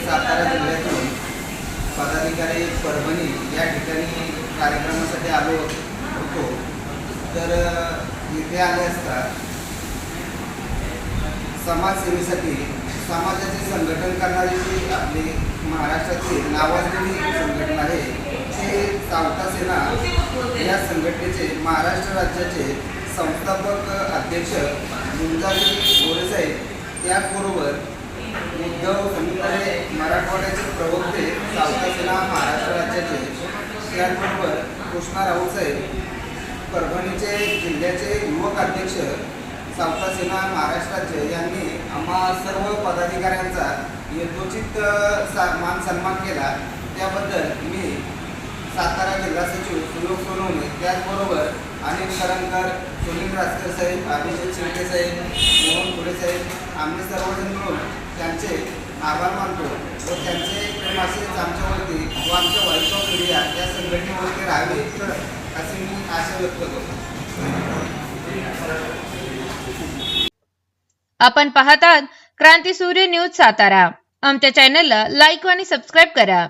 सातारा जिल्ह्यातून पदाधिकारी परभणी या ठिकाणी कार्यक्रमासाठी आलो होतो। तर इथे आले असता समाजसेवेसाठी समाजाचे संघटन करणारी जी आपली महाराष्ट्रातील नावाजलेली संघटना आहे ते सावता सेना या संघटनेचे महाराष्ट्र राज्याचे संस्थापक अध्यक्ष मुंजाजी गोरेसाहेब, त्याचबरोबर उद्धव समुदाय मराठवाड्याचे प्रवक्ते सावता सेना महाराष्ट्र राज्याचे, त्याचबरोबर कृष्णा राऊतसाहेब परभणीचे जिल्ह्याचे युवक अध्यक्ष सावता सेना महाराष्ट्र राज्य यांनी आम्हा सर्व पदाधिकाऱ्यांचा यथोचित मान सन्मान केला। त्याबद्दल मी सातारा जिल्हा सचिव सुयोग सोनवणे, त्याचबरोबर अनिल करंजकर, सुनील राजकर साहेब, अभिषेक शिंदे साहेब, मोहन फुले साहेब आम्ही सर्वजण मिळून त्यांचे आभार मानतो व त्यांचे प्रेम असेच आमच्यावरती व आमच्या व्हॉइस ऑफ इंडिया या संघटनेवरती राहावे असे मी आशा व्यक्त करतो। आपण पाहतात क्रांती सूर्य न्यूज सातारा। आमच्या चॅनलला लाईक आणि सबस्क्राईब करा।